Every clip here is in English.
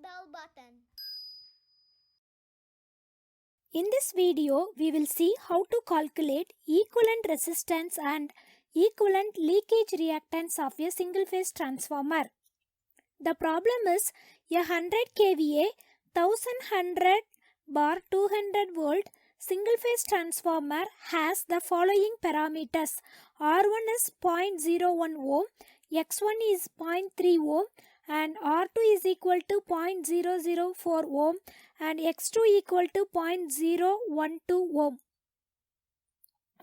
bell button. In this video, we will see how to calculate equivalent resistance and equivalent leakage reactance of a single-phase transformer. The problem is a 100 kVA 1100 bar 200 volt single-phase transformer has the following parameters. R1 is 0.01 ohm, X1 is 0.3 ohm, and R2 is equal to 0.004 ohm and X2 equal to 0.012 ohm.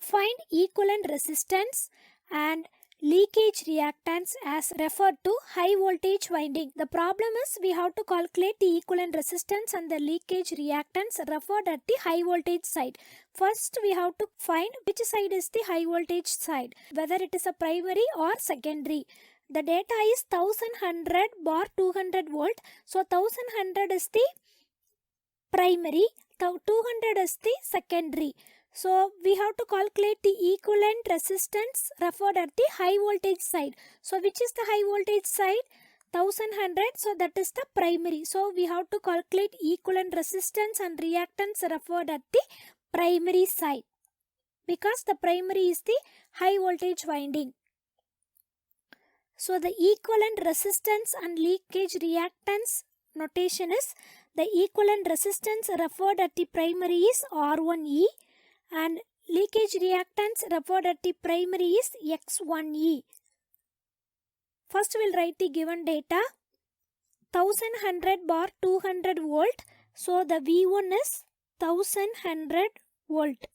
Find equivalent resistance and leakage reactance as referred to high voltage winding. The problem is we have to calculate the equivalent resistance and the leakage reactance referred at the high voltage side. First we have to find which side is the high voltage side, whether it is a primary or secondary. The data is 1100 bar 200 volt. So 1100 is the primary, 200 is the secondary. So we have to calculate the equivalent resistance referred at the high voltage side. So which is the high voltage side? 1100, so that is the primary. So we have to calculate equivalent resistance and reactance referred at the primary side, because the primary is the high voltage winding. So the equivalent resistance and leakage reactance notation is the equivalent resistance referred at the primary is R1E and leakage reactance referred at the primary is X1E. First we will write the given data. 1100 bar 200 volt. So the V1 is 1100 volt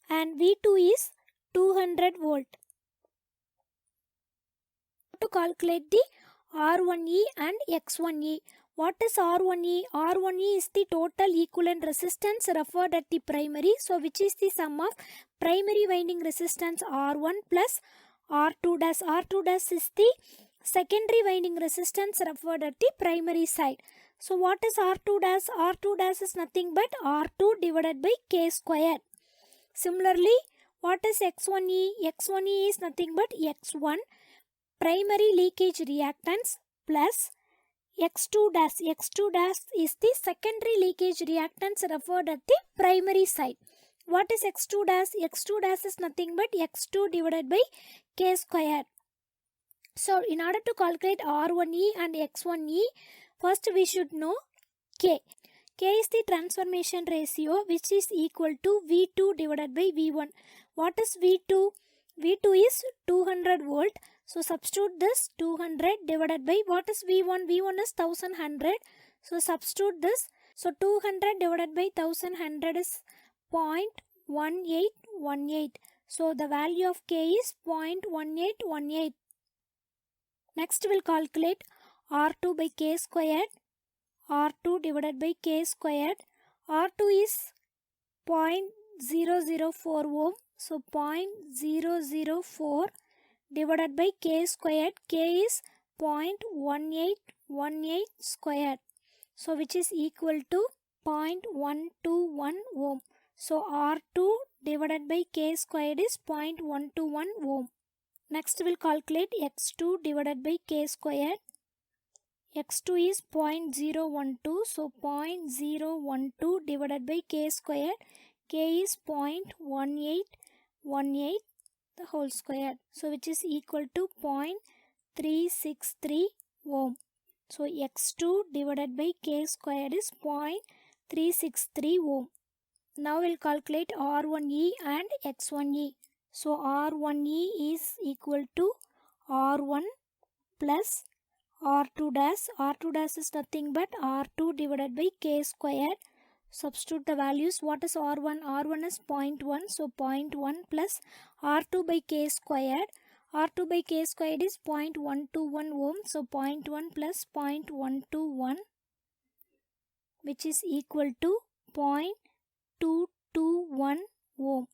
and V2 is 200 volt. To calculate the R1E and X1E. What is R1E? R1E is the total equivalent resistance referred at the primary. So which is the sum of primary winding resistance R1 plus R2 dash. R2 dash is the secondary winding resistance referred at the primary side. So what is R2 dash? R2 dash is nothing but R2 divided by K square. Similarly, what is X1E? X1E is nothing but X1 primary leakage reactance plus X2 dash. X2 dash is the secondary leakage reactance referred at the primary side. What is X2 dash? X2 dash is nothing but X2 divided by K square. So in order to calculate R1E and X1E, first we should know K. K is the transformation ratio which is equal to V2 divided by V1. What is V2? V2 is 200 volt. So substitute this 200 divided by what is V1? V1 is 1100. So substitute this. So 200 divided by 1100 is 0.1818. So the value of K is 0.1818. Next we'll calculate R2 by K squared. R2 divided by K squared. R2 is 0.004 ohm. So 0.004 divided by K squared. K is 0.1818 squared. So which is equal to 0.121 ohm. So R2 divided by K squared is 0.121 ohm. Next we will calculate X2 divided by K squared. X2 is 0.012. So 0.012 divided by K squared. K is 0.1818 the whole square. So which is equal to 0.363 ohm. So X2 divided by K squared is 0.363 ohm. Now we'll calculate R1E and X1E. So R1E is equal to R1 plus R2 dash. R2 dash is nothing but R2 divided by K squared. Substitute the values. What is R1? R1 is 0.1. So 0.1 plus R2 by K squared. R2 by K squared is 0.121 ohm. So 0.1 plus 0.121 which is equal to 0.221 ohm.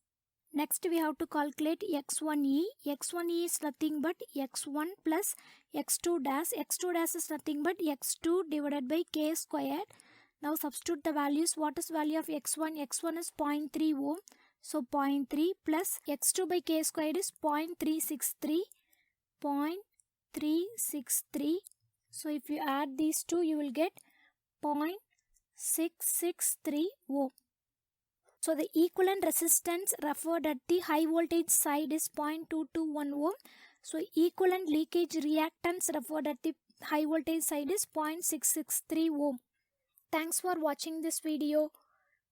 Next we have to calculate X1E. X1E is nothing but X1 plus X2 dash. X2 dash is nothing but X2 divided by K squared. Now substitute the values. What is value of X1? X1 is 0.3 ohm. So 0.3 plus X2 by K squared is 0.363. 0.363. So if you add these two, you will get 0.663 ohm. So the equivalent resistance referred at the high voltage side is 0.221 ohm. So equivalent leakage reactance referred at the high voltage side is 0.663 ohm. Thanks for watching this video.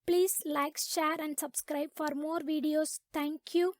Please like, share and subscribe for more videos. Thank you.